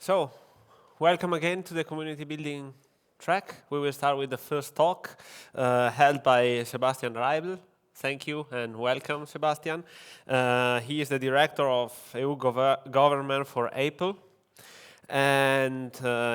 So, welcome again to the community building track. We will start with the first talk held by Sebastian Raible. Thank you and welcome, Sebastian. He is the director of EU government for Apple, and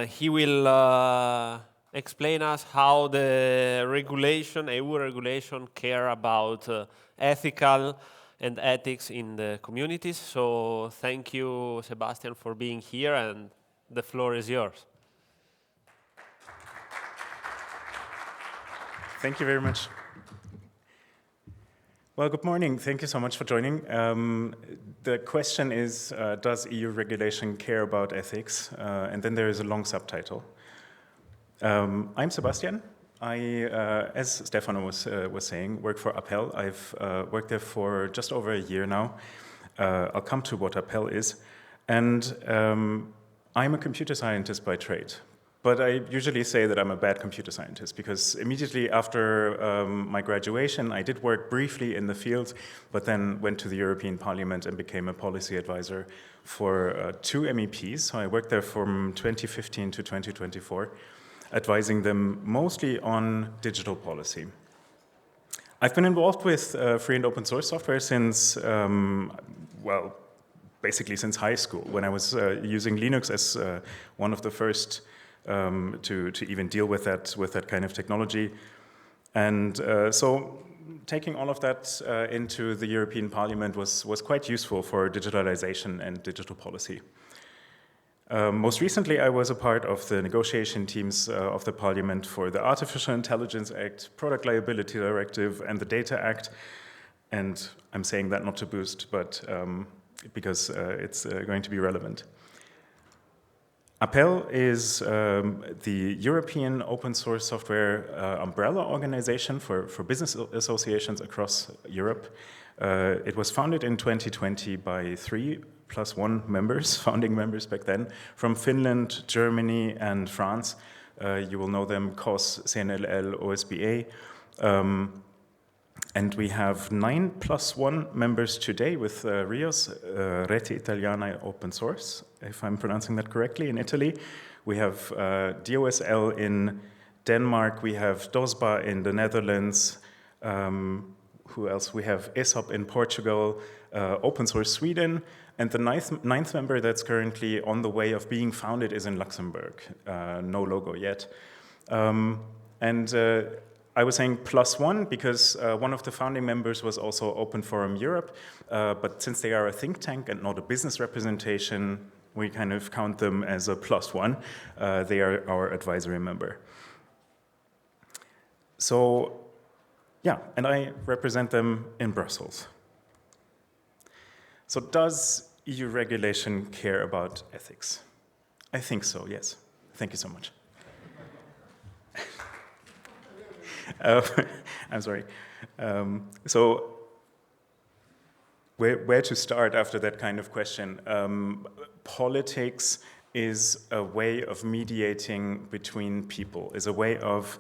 he will explain us how the regulation, EU regulation, care about ethical and ethics in the communities. So thank you, Sebastian, for being here, and the floor is yours. Thank you very much. Well, good morning. Thank you so much for joining. The question is, does EU regulation care about ethics? And then there is a long subtitle. I'm Sebastian. I, as Stefano was saying, work for Appel. I've worked there for just over a year now. I'll come to what Appel is. And I'm a computer scientist by trade. But I usually say that I'm a bad computer scientist because immediately after my graduation, I did work briefly in the field, but then went to the European Parliament and became a policy advisor for two MEPs. So I worked there from 2015 to 2024, advising them mostly on digital policy. I've been involved with free and open source software since, basically since high school, when I was using Linux as one of the first to even deal with that kind of technology. And so taking all of that into the European Parliament was quite useful for digitalization and digital policy. Most recently, I was a part of the negotiation teams of the Parliament for the Artificial Intelligence Act, Product Liability Directive, and the Data Act. And I'm saying that not to boost, but because it's going to be relevant. Appel is the European open source software umbrella organization for business associations across Europe. It was founded in 2020 by 3+1 members, founding members back then, from Finland, Germany, and France. You will know them: COS, CNLL, OSBA. And we have 9+1 members today with RIOS, Rete Italiana Open Source, if I'm pronouncing that correctly, in Italy. We have DOSL in Denmark. We have DOSBA in the Netherlands. Who else? We have ESOP in Portugal, Open Source Sweden. And the ninth member that's currently on the way of being founded is in Luxembourg. No logo yet. I was saying +1 because one of the founding members was also Open Forum Europe, but since they are a think tank and not a business representation, we kind of count them as a +1. They are our advisory member. So, yeah, and I represent them in Brussels. So does EU regulation care about ethics? I think so, yes. Thank you so much. I'm sorry. So where to start after that kind of question? Politics is a way of mediating between people, is a way of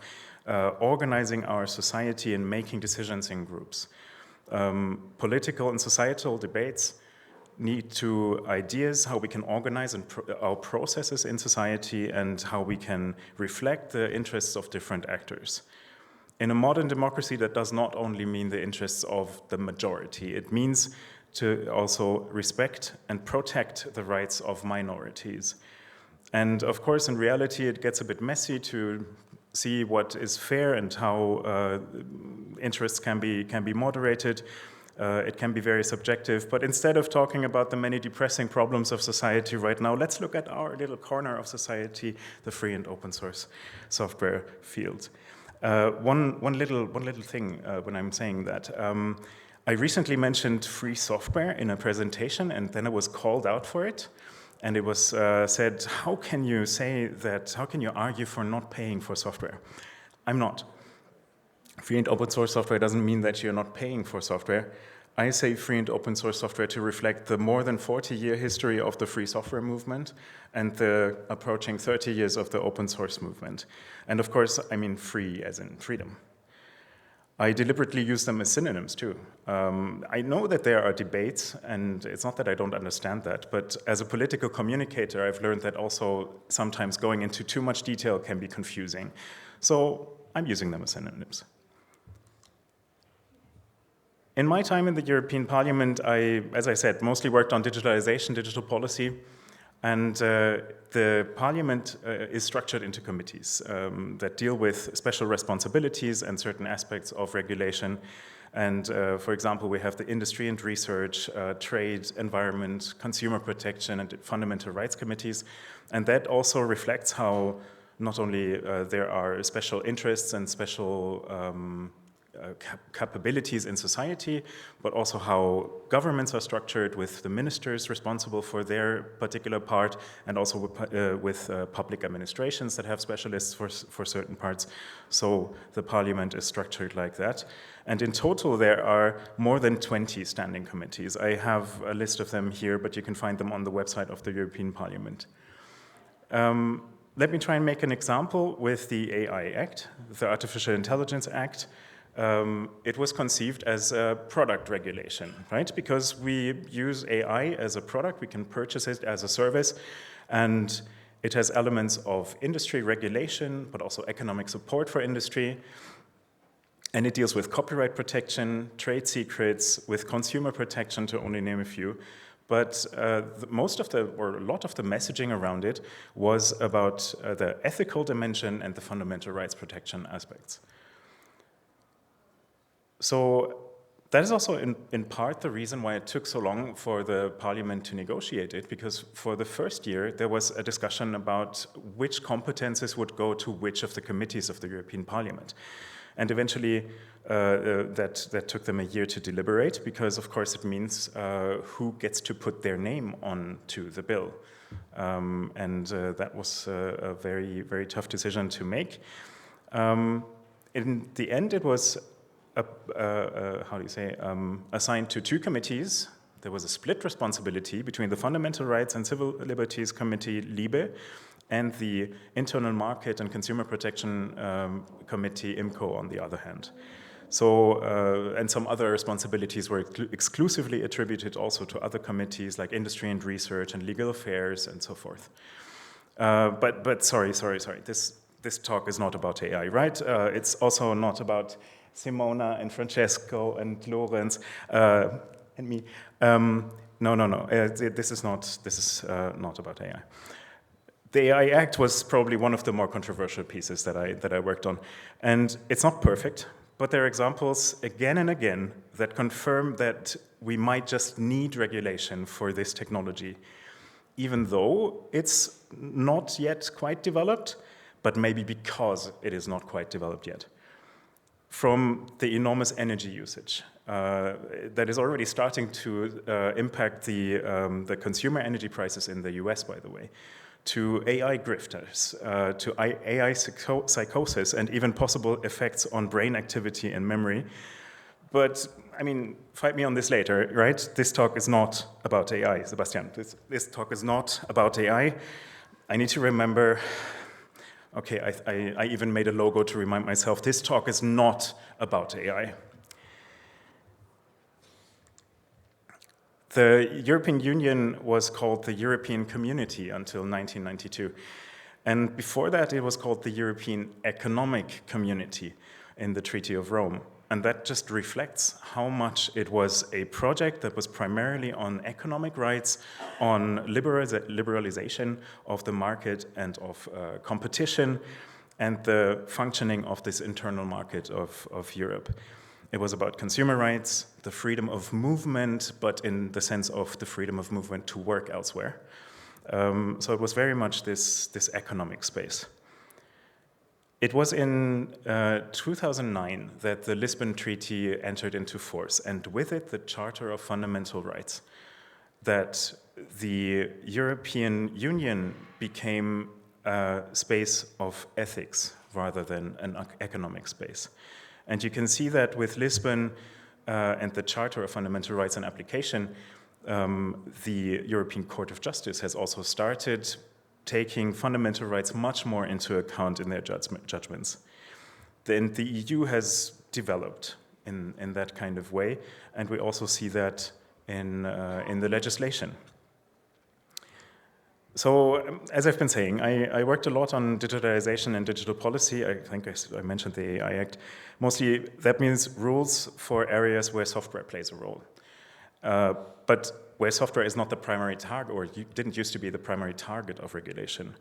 organizing our society and making decisions in groups. Political and societal debates need to ideas how we can organize our processes in society and how we can reflect the interests of different actors. In a modern democracy, that does not only mean the interests of the majority. It means to also respect and protect the rights of minorities. And of course, in reality, it gets a bit messy to see what is fair and how interests can be moderated. It can be very subjective. But instead of talking about the many depressing problems of society right now, let's look at our little corner of society, the free and open source software field. One little thing when I'm saying that. I recently mentioned free software in a presentation, and then I was called out for it. And it was said, how can you say that, how can you argue for not paying for software? I'm not. Free and open source software doesn't mean that you're not paying for software. I say free and open source software to reflect the more than 40-year history of the free software movement and the approaching 30 years of the open source movement. And of course, I mean free as in freedom. I deliberately use them as synonyms too. I know that there are debates, and it's not that I don't understand that, but as a political communicator, I've learned that also sometimes going into too much detail can be confusing. So I'm using them as synonyms. In my time in the European Parliament, I, as I said, mostly worked on digitalization, digital policy, and the Parliament is structured into committees that deal with special responsibilities and certain aspects of regulation. And for example, we have the industry and research, trade, environment, consumer protection, and fundamental rights committees. And that also reflects how not only there are special interests and special capabilities in society, but also how governments are structured with the ministers responsible for their particular part, and also with public administrations that have specialists for certain parts. So the parliament is structured like that. And in total, there are more than 20 standing committees. I have a list of them here, but you can find them on the website of the European Parliament. Let me try and make an example with the AI Act, the Artificial Intelligence Act. It was conceived as a product regulation, right? Because we use AI as a product, we can purchase it as a service, and it has elements of industry regulation, but also economic support for industry. And it deals with copyright protection, trade secrets, with consumer protection, to only name a few. But a lot of the messaging around it was about the ethical dimension and the fundamental rights protection aspects. So that is also in part the reason why it took so long for the parliament to negotiate it, because for the first year there was a discussion about which competences would go to which of the committees of the European Parliament. And eventually that took them a year to deliberate, because of course it means who gets to put their name onto the bill. That was a very, very tough decision to make. In the end, it was assigned to two committees. There was a split responsibility between the Fundamental Rights and Civil Liberties Committee, LIBE, and the Internal Market and Consumer Protection Committee, IMCO, on the other hand. So, and some other responsibilities were exclusively attributed also to other committees like Industry and Research and Legal Affairs and so forth. But sorry. This talk is not about AI, right? It's also not about Simona and Francesco and Lorenz and me. No. This is not about AI. The AI Act was probably one of the more controversial pieces that I worked on, and it's not perfect, but there are examples again and again that confirm that we might just need regulation for this technology, even though it's not yet quite developed, but maybe because it is not quite developed yet. From the enormous energy usage that is already starting to impact the consumer energy prices in the US, by the way, to AI grifters, to AI psychosis, and even possible effects on brain activity and memory. But, I mean, fight me on this later, right? This talk is not about AI, Sebastian. This talk is not about AI. I need to remember. Okay, I even made a logo to remind myself, this talk is not about AI. The European Union was called the European Community until 1992. And before that, it was called the European Economic Community in the Treaty of Rome. And that just reflects how much it was a project that was primarily on economic rights, on liberalization of the market and of competition, and the functioning of this internal market of Europe. It was about consumer rights, the freedom of movement, but in the sense of the freedom of movement to work elsewhere. So it was very much this economic space. It was in 2009 that the Lisbon Treaty entered into force, and with it the Charter of Fundamental Rights, that the European Union became a space of ethics rather than an economic space. And you can see that with Lisbon and the Charter of Fundamental Rights in application, the European Court of Justice has also started taking fundamental rights much more into account in their judgments. Then the EU has developed in that kind of way, and we also see that in the legislation. So, as I've been saying, I worked a lot on digitalization and digital policy. I think I mentioned the AI Act. Mostly, that means rules for areas where software plays a role. But where software is not the primary target, or didn't used to be the primary target of regulation.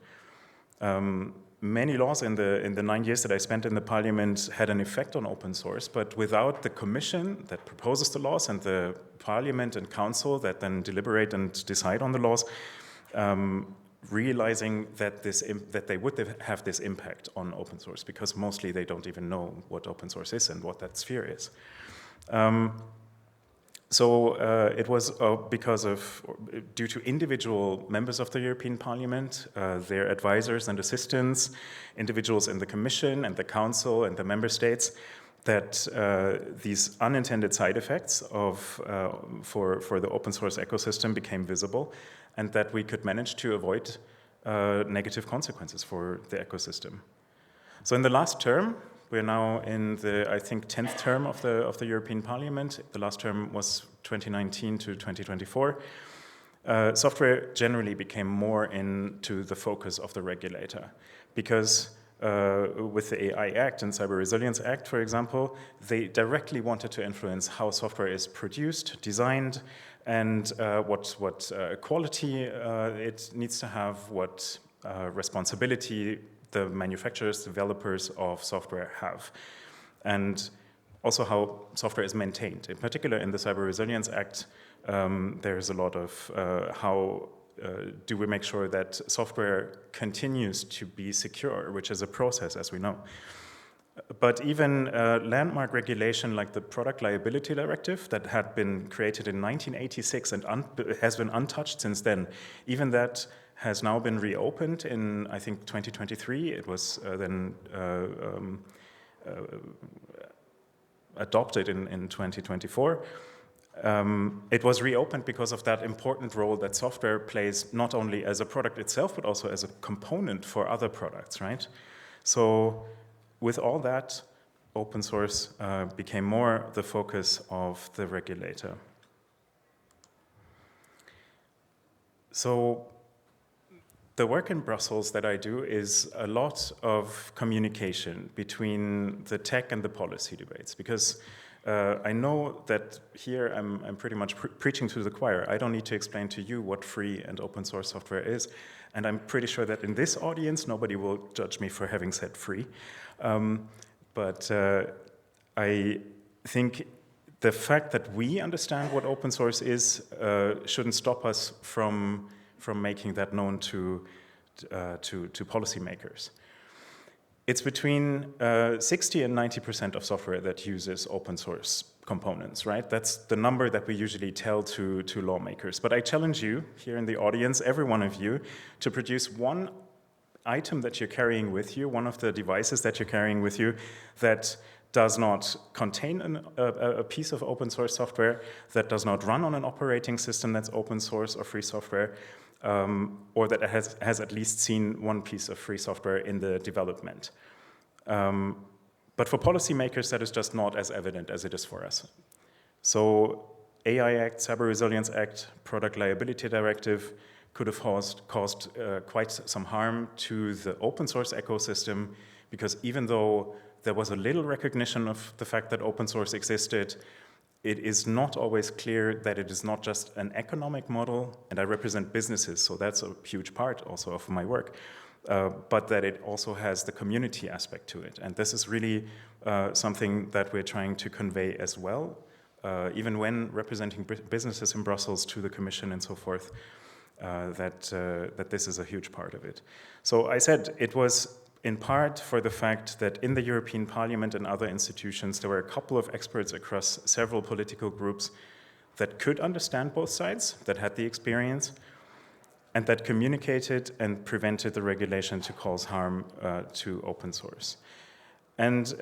Many laws in the 9 years that I spent in the parliament had an effect on open source, but without the commission that proposes the laws and the parliament and council that then deliberate and decide on the laws, realizing that they would have this impact on open source, because mostly they don't even know what open source is and what that sphere is. So it was due to individual members of the European Parliament, their advisors and assistants, individuals in the Commission and the Council and the Member States, that these unintended side effects for the open source ecosystem became visible, and that we could manage to avoid negative consequences for the ecosystem. So in the last term, we're now in the, I think, 10th term of the European Parliament. The last term was 2019 to 2024. Software generally became more into the focus of the regulator, because with the AI Act and Cyber Resilience Act, for example, they directly wanted to influence how software is produced, designed, and what quality it needs to have, what responsibility the manufacturers, developers of software have, and also how software is maintained. In particular, in the Cyber Resilience Act, there's a lot of how do we make sure that software continues to be secure, which is a process, as we know. But even landmark regulation like the Product Liability Directive that had been created in 1986 and has been untouched since then, even that has now been reopened in, I think, 2023. It was then adopted in 2024. It was reopened because of that important role that software plays, not only as a product itself, but also as a component for other products, right? So with all that, open source became more the focus of the regulator. So the work in Brussels that I do is a lot of communication between the tech and the policy debates, because I know that here I'm pretty much preaching to the choir. I don't need to explain to you what free and open source software is, and I'm pretty sure that in this audience nobody will judge me for having said free. But I think the fact that we understand what open source is shouldn't stop us from making that known to policymakers. It's between 60 and 90% of software that uses open source components, right? That's the number that we usually tell to lawmakers. But I challenge you here in the audience, every one of you, to produce one item that you're carrying with you, one of the devices that you're carrying with you that does not contain a piece of open source software, that does not run on an operating system that's open source or free software, or that has at least seen one piece of free software in the development. But for policymakers, that is just not as evident as it is for us. So AI Act, Cyber Resilience Act, Product Liability Directive could have caused quite some harm to the open source ecosystem, because even though there was a little recognition of the fact that open source existed, it is not always clear that it is not just an economic model, and I represent businesses, so that's a huge part also of my work, but that it also has the community aspect to it. And this is really something that we're trying to convey as well, even when representing businesses in Brussels to the Commission and so forth, that this is a huge part of it. So I said it was in part for the fact that in the European Parliament and other institutions, there were a couple of experts across several political groups that could understand both sides, that had the experience, and that communicated and prevented the regulation to cause harm to open source. And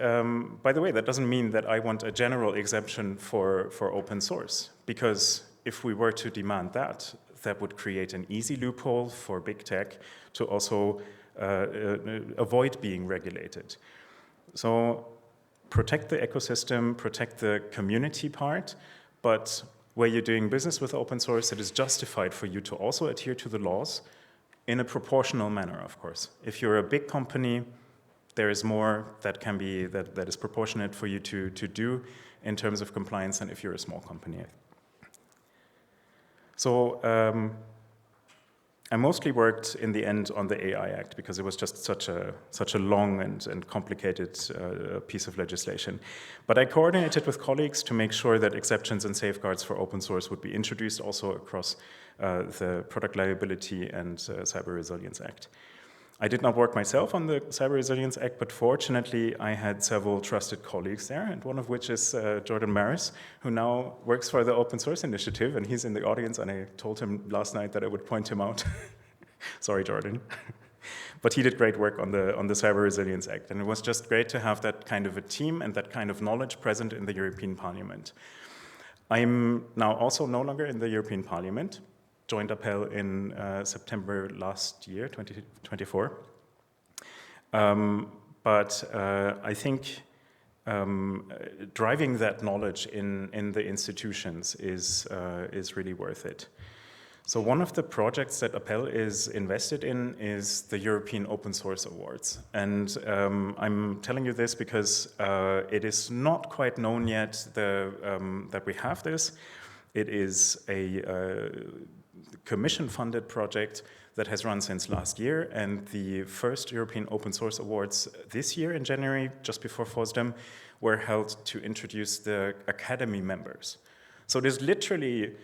by the way, that doesn't mean that I want a general exemption for open source, because if we were to demand that, that would create an easy loophole for big tech to also avoid being regulated. So protect the ecosystem, protect the community part, but where you're doing business with open source, it is justified for you to also adhere to the laws in a proportional manner, of course. If you're a big company, there is more that can be that is proportionate for you to do in terms of compliance than if you're a small company. So I mostly worked in the end on the AI Act because it was just such a long and complicated piece of legislation. But I coordinated with colleagues to make sure that exceptions and safeguards for open source would be introduced also across the Product Liability and Cyber Resilience Act. I did not work myself on the Cyber Resilience Act, but fortunately I had several trusted colleagues there, and one of which is Jordan Maris, who now works for the Open Source Initiative, and he's in the audience, and I told him last night that I would point him out. Sorry, Jordan. But he did great work on the Cyber Resilience Act, and it was just great to have that kind of a team and that kind of knowledge present in the European Parliament. I'm now also no longer in the European Parliament. Joined Appel in September last year, 2024. But I think driving that knowledge in the institutions is really worth it. So one of the projects that Appel is invested in is the European Open Source Awards. And I'm telling you this because it is not quite known yet that we have this. It is a Commission-funded project that has run since last year, and the first European Open Source Awards this year in January, just before FOSDEM, were held to introduce the Academy members. So it is literally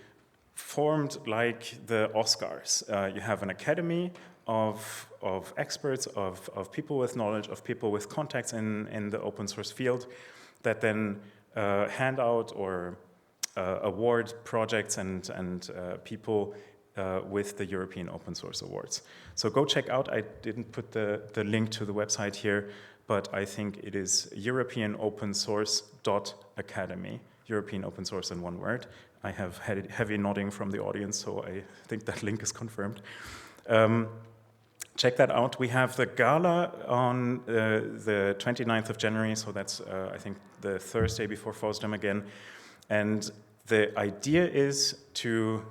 formed like the Oscars. You have an academy of experts, of people with knowledge, of people with contacts in the open source field that then hand out or award projects and people with the European Open Source Awards. So go check out, I didn't put the link to the website here, but I think it is europeanopensource.academy, European Open Source in one word. I have had heavy nodding from the audience, so I think that link is confirmed. Check that out. We have the gala on the 29th of January, so that's, I think, the Thursday before FOSDEM again. And the idea is to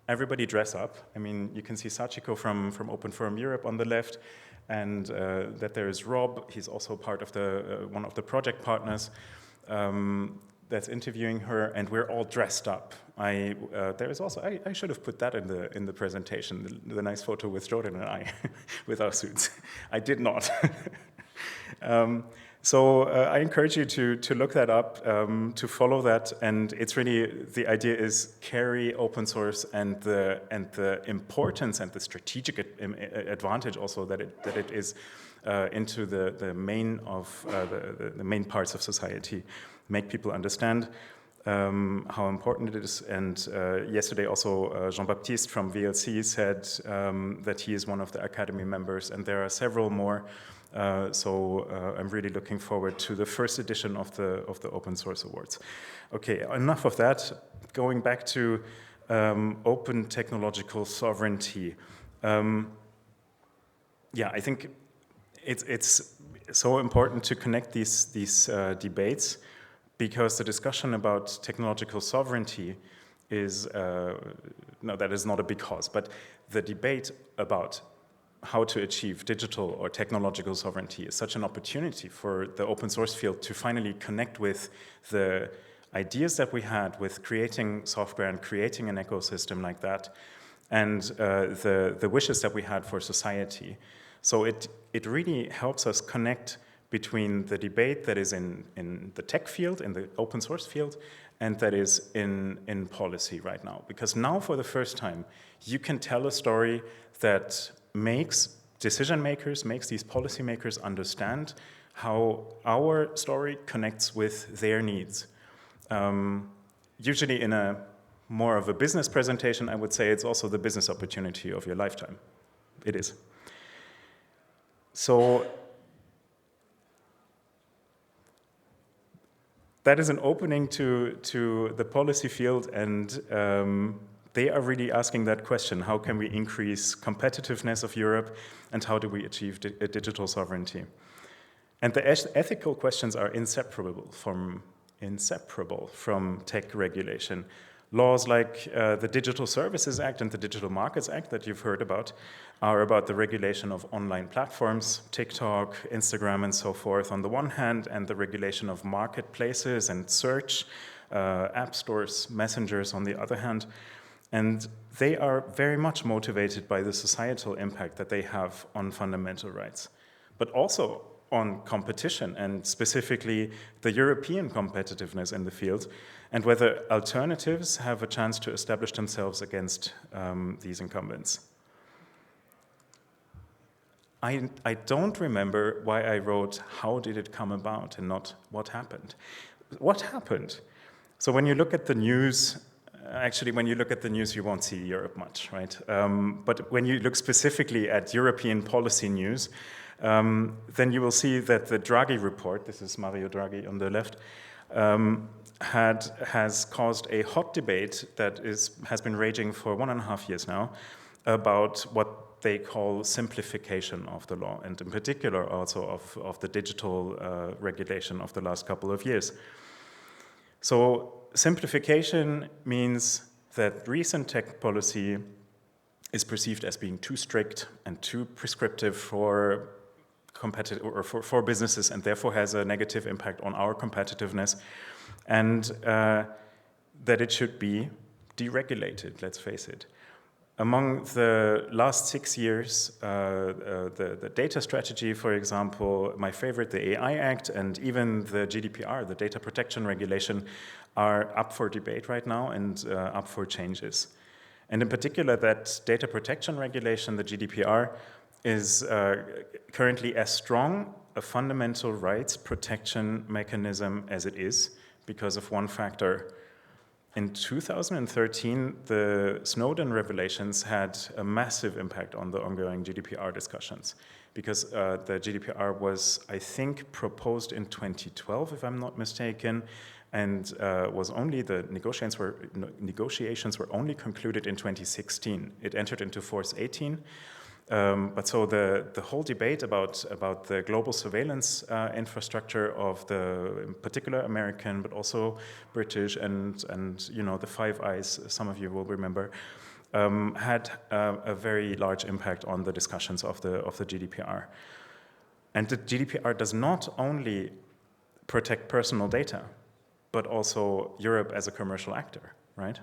everybody dress up. I mean, you can see Sachiko from Open Forum Europe on the left, and that there is Rob. He's also part of the one of the project partners that's interviewing her, and we're all dressed up. There is also I should have put that in the presentation, the nice photo with Jordan and I with our suits. I did not. So I encourage you to look that up, to follow that, and it's really, the idea is carry open source and the importance and the strategic advantage also that it is into the main of the main parts of society, make people understand how important it is. And yesterday also Jean-Baptiste from VLC said that he is one of the Academy members, and there are several more. So I'm really looking forward to the first edition of the Open Source Awards. Okay, enough of that. Going back to open technological sovereignty. Yeah, I think it's so important to connect these debates, because the discussion about technological sovereignty is, no, that is not a because, but the debate about how to achieve digital or technological sovereignty is such an opportunity for the open source field to finally connect with the ideas that we had with creating software and creating an ecosystem like that, and the wishes that we had for society. So it really helps us connect between the debate that is in the tech field, in the open source field, and that is in policy right now. Because now, for the first time, you can tell a story that makes decision makers, makes these policymakers understand how our story connects with their needs. Usually in a more of a business presentation, I would say it's also the business opportunity of your lifetime. It is. So that is an opening to the policy field, and they are really asking that question: how can we increase competitiveness of Europe, and how do we achieve digital sovereignty? And the ethical questions are inseparable from tech regulation. Laws like the Digital Services Act and the Digital Markets Act that you've heard about are about the regulation of online platforms, TikTok, Instagram, and so forth on the one hand, and the regulation of marketplaces and search, app stores, messengers on the other hand. And they are very much motivated by the societal impact that they have on fundamental rights, but also on competition, and specifically the European competitiveness in the field, and whether alternatives have a chance to establish themselves against these incumbents. I don't remember why I wrote, how did it come about, and not what happened. What happened? So when you look at the news, actually, when you look at the news, you won't see Europe much, right? But when you look specifically at European policy news, then you will see that the Draghi report, this is Mario Draghi on the left, has caused a hot debate that has been raging for 1.5 years now about what they call simplification of the law, and in particular also of the digital regulation of the last couple of years. So simplification means that recent tech policy is perceived as being too strict and too prescriptive for for businesses, and therefore has a negative impact on our competitiveness, and that it should be deregulated, let's face it. Among the last 6 years, the data strategy, for example, my favorite, the AI Act, and even the GDPR, the data protection regulation, are up for debate right now and up for changes. And in particular, that data protection regulation, the GDPR, is currently as strong a fundamental rights protection mechanism as it is, because of one factor. In 2013, the Snowden revelations had a massive impact on the ongoing GDPR discussions, because the GDPR was, I think, proposed in 2012, if I'm not mistaken, and was only the negotiations were only concluded in 2016. It entered into force 2018. But so the whole debate about the global surveillance infrastructure of the, in particular, American, but also British and you know, the Five Eyes, some of you will remember, had a very large impact on the discussions of the GDPR. And the GDPR does not only protect personal data, but also Europe as a commercial actor, right?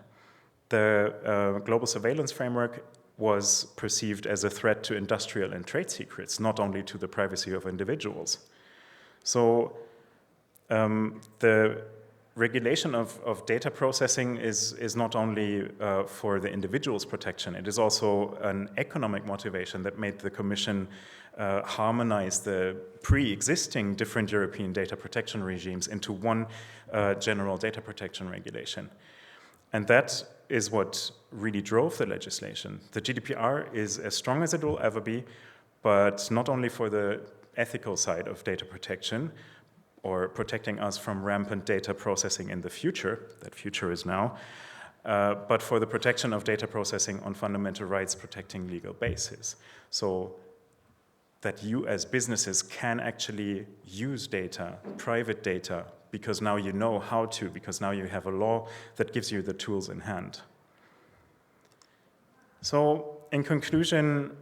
The global surveillance framework was perceived as a threat to industrial and trade secrets, not only to the privacy of individuals. So the regulation of data processing is not only for the individual's protection, it is also an economic motivation that made the Commission harmonize the pre-existing different European data protection regimes into one general data protection regulation. And that is what really drove the legislation. The GDPR is as strong as it will ever be, but not only for the ethical side of data protection, or protecting us from rampant data processing in the future, that future is now, but for the protection of data processing on fundamental rights protecting legal basis. So that you as businesses can actually use data, private data, because now you know how to, because now you have a law that gives you the tools in hand. So, in conclusion,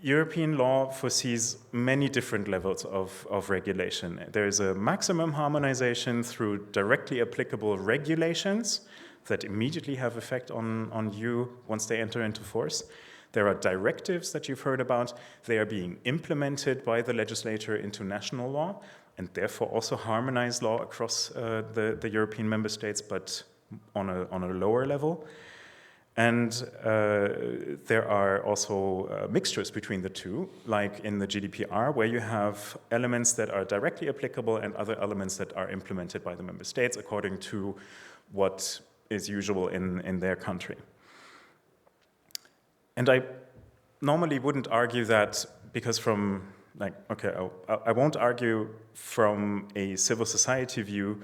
European law foresees many different levels of regulation. There is a maximum harmonization through directly applicable regulations that immediately have effect on you once they enter into force. There are directives that you've heard about. They are being implemented by the legislator into national law, and therefore also harmonized law across the European member states, but on a lower level. And there are also mixtures between the two, like in the GDPR, where you have elements that are directly applicable and other elements that are implemented by the member states according to what is usual in their country. And I normally wouldn't argue that, because from, like, okay, I won't argue from a civil society view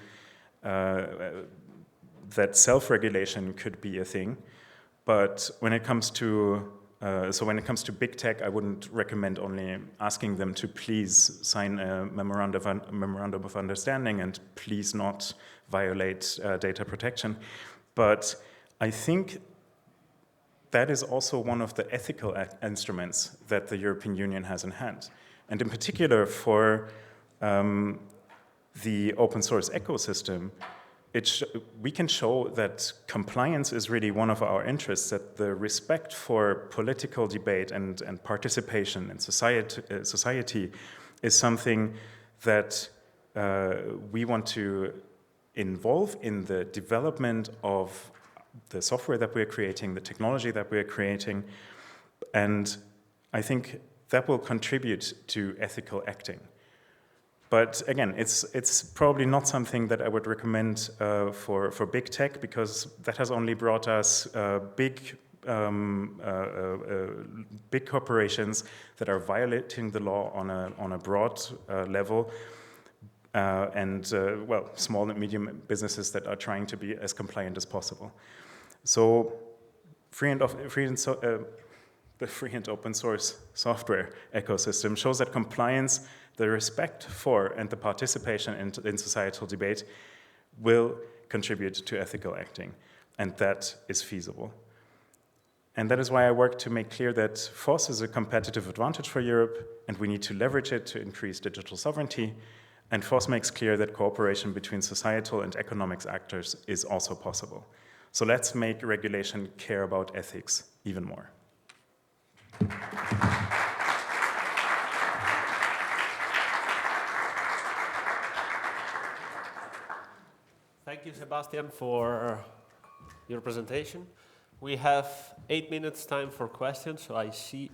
that self-regulation could be a thing. But when it comes to So when it comes to big tech, I wouldn't recommend only asking them to please sign a memorandum of understanding and please not violate data protection. But I think that is also one of the ethical instruments that the European Union has in hand. And in particular for the open source ecosystem, we can show that compliance is really one of our interests, that the respect for political debate and participation in society is something that we want to involve in the development of the software that we're creating, the technology that we're creating, and I think that will contribute to ethical acting. But again, it's probably not something that I would recommend for big tech, because that has only brought us big corporations that are violating the law on a broad level, and small and medium businesses that are trying to be as compliant as possible. So the free and open source software ecosystem shows that compliance, the respect for and the participation in societal debate will contribute to ethical acting, and that is feasible. And that is why I work to make clear that FOSS is a competitive advantage for Europe, and we need to leverage it to increase digital sovereignty. And FOSS makes clear that cooperation between societal and economics actors is also possible. So let's make regulation care about ethics even more. Thank you, Sebastian, for your presentation. We have 8 minutes time for questions, so I see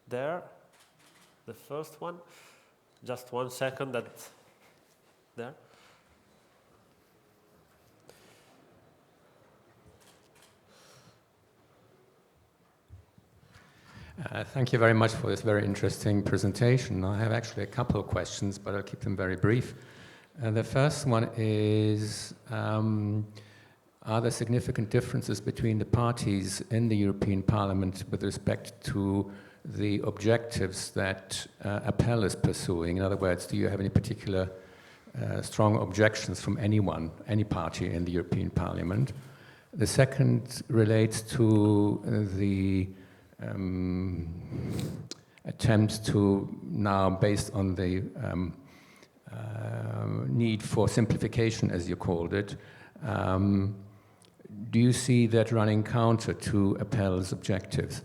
there the first one. Just 1 second, there. Thank you very much for this very interesting presentation. I have actually a couple of questions, but I'll keep them very brief. The first one is, are there significant differences between the parties in the European Parliament with respect to the objectives that Appel is pursuing? In other words, do you have any particular strong objections from any party in the European Parliament? The second relates to the attempts to now, based on the need for simplification, as you called it, do you see that running counter to Appel's objectives?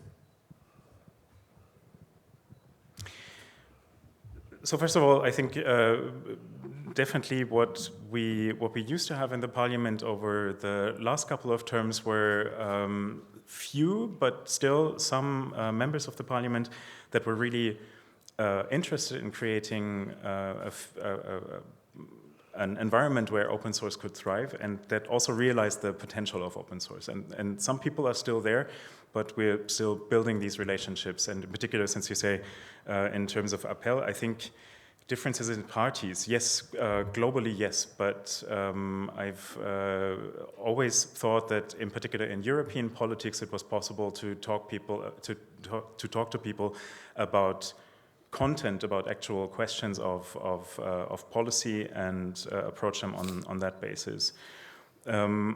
So first of all, I think definitely what we used to have in the parliament over the last couple of terms were few, but still some members of the parliament that were really interested in creating an environment where open source could thrive, and that also realized the potential of open source. And some people are still there, but we're still building these relationships. And in particular, since you say in terms of Appel, I think differences in parties, yes, globally, yes, but I've always thought that in particular in European politics, it was possible to talk to people about content, about actual questions of policy, and approach them on that basis. I'm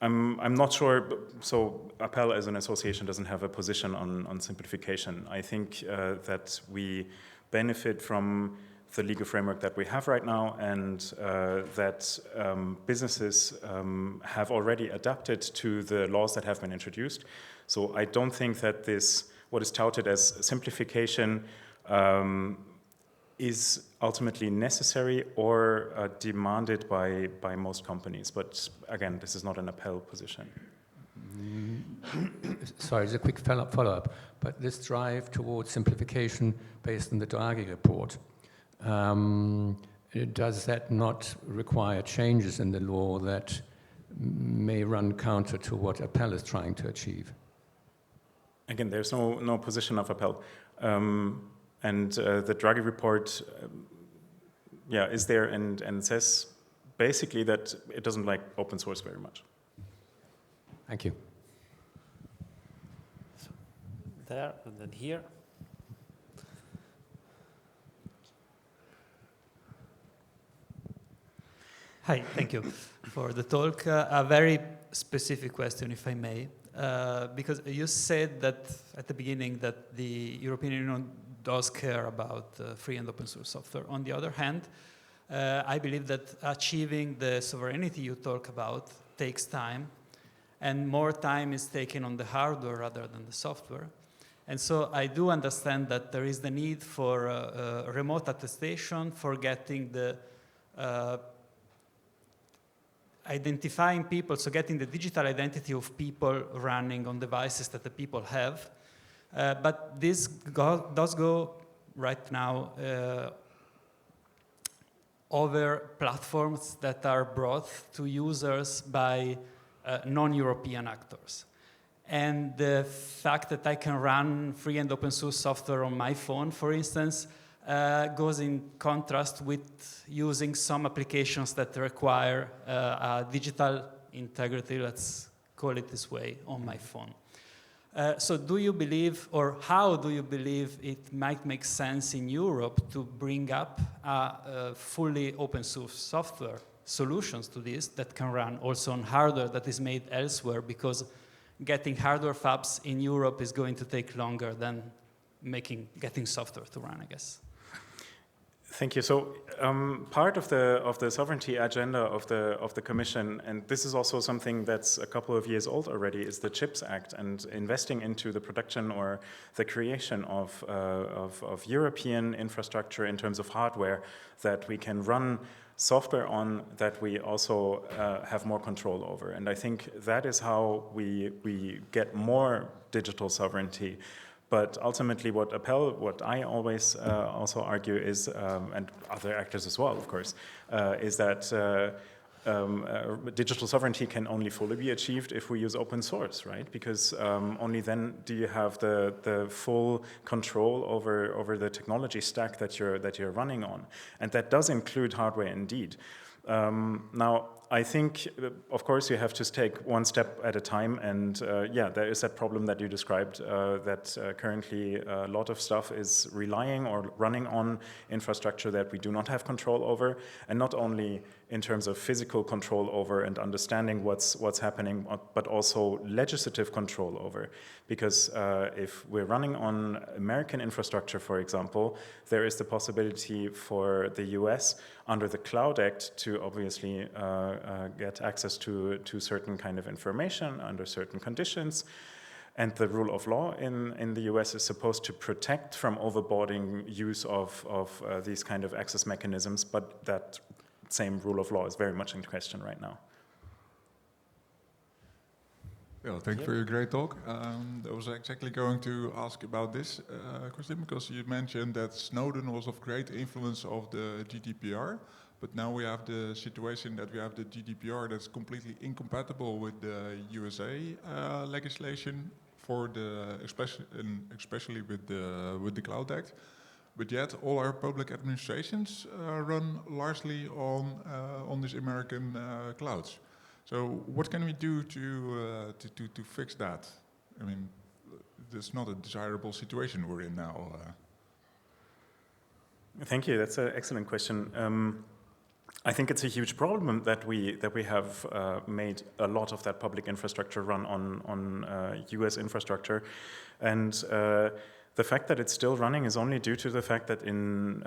not sure, so Appel as an association doesn't have a position on simplification. I think that we benefit from the legal framework that we have right now, and that businesses have already adapted to the laws that have been introduced. So I don't think that what is touted as simplification is ultimately necessary or demanded by most companies. But again, this is not an Appel position. Sorry, just a quick follow-up. But this drive towards simplification based on the Draghi report, does that not require changes in the law that may run counter to what Appel is trying to achieve? Again, there's no position of Appel. And the Draghi report is there and says basically that it doesn't like open source very much. Thank you. there, and then here. Hi, thank you for the talk. A very specific question, if I may, because you said that at the beginning that the European Union does care about free and open source software. On the other hand, I believe that achieving the sovereignty you talk about takes time, and more time is taken on the hardware rather than the software. And so I do understand that there is the need for remote attestation for getting the identifying people, so getting the digital identity of people running on devices that the people have. But this does go right now over platforms that are brought to users by non-European actors. And the fact that I can run free and open source software on my phone, for instance, goes in contrast with using some applications that require digital integrity, let's call it this way, on my phone. So do you believe, or how do you believe it might make sense in Europe to bring up fully open source software solutions to this that can run also on hardware that is made elsewhere, because getting hardware fabs in Europe is going to take longer than getting software to run, I guess. Thank you. So part of the sovereignty agenda of the Commission, and this is also something that's a couple of years old already, is the CHIPS Act, and investing into the production or the creation of European infrastructure in terms of hardware that we can run software on, that we also have more control over. And I think that is how we get more digital sovereignty. But ultimately, what I always also argue is, and other actors as well, of course, is that digital sovereignty can only fully be achieved if we use open source, right? Because only then do you have the full control over the technology stack that you're running on, and that does include hardware indeed. Now, I think, of course, you have to take one step at a time, and yeah, there is that problem that you described, that currently a lot of stuff is relying or running on infrastructure that we do not have control over, and not only in terms of physical control over and understanding what's happening, but also legislative control over. Because if we're running on American infrastructure, for example, there is the possibility for the US under the Cloud Act to obviously get access to certain kind of information under certain conditions. And the rule of law in the US is supposed to protect from overboarding use of these kind of access mechanisms, but that same rule of law is very much in question right now. Yeah, thank you for your great talk. I was exactly going to ask about this question, because you mentioned that Snowden was of great influence of the GDPR, but now we have the situation that we have the GDPR that's completely incompatible with the USA legislation for the especially with the Cloud Act. But yet, all our public administrations run largely on these American clouds. So, what can we do to fix that? I mean, it's not a desirable situation we're in now. Thank you. That's an excellent question. I think it's a huge problem that we have made a lot of that public infrastructure run on US infrastructure, and the fact that it's still running is only due to the fact that in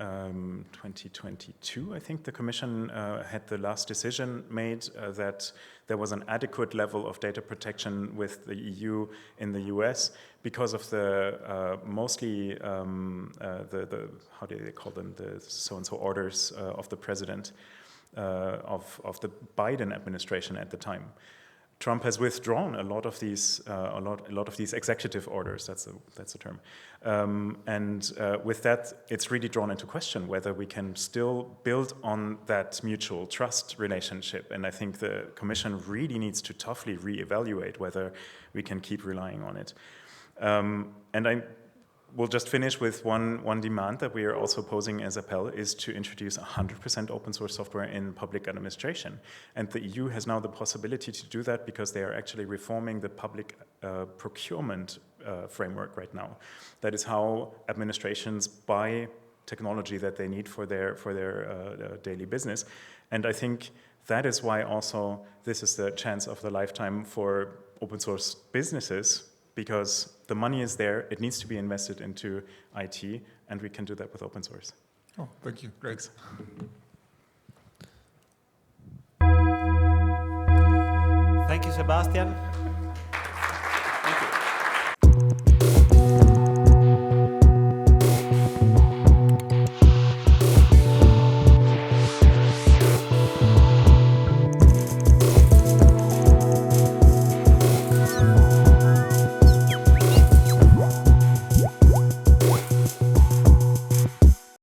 2022, I think the Commission had the last decision made that there was an adequate level of data protection with the EU in the US because of the mostly the how do they call them, the so-and-so orders of the president of the Biden administration at the time. Trump has withdrawn a lot of these executive orders. That's the term, and with that, it's really drawn into question whether we can still build on that mutual trust relationship. And I think the Commission really needs to toughly reevaluate whether we can keep relying on it. And I will just finish with one demand that we are also posing as Appel, is to introduce 100% open source software in public administration. And the EU has now the possibility to do that because they are actually reforming the public procurement framework right now. That is how administrations buy technology that they need for their daily business. And I think that is why also this is the chance of the lifetime for open source businesses, because the money is there, it needs to be invested into IT, and we can do that with open source. Oh, thank you. Great. Thanks. Thank you, Sebastian.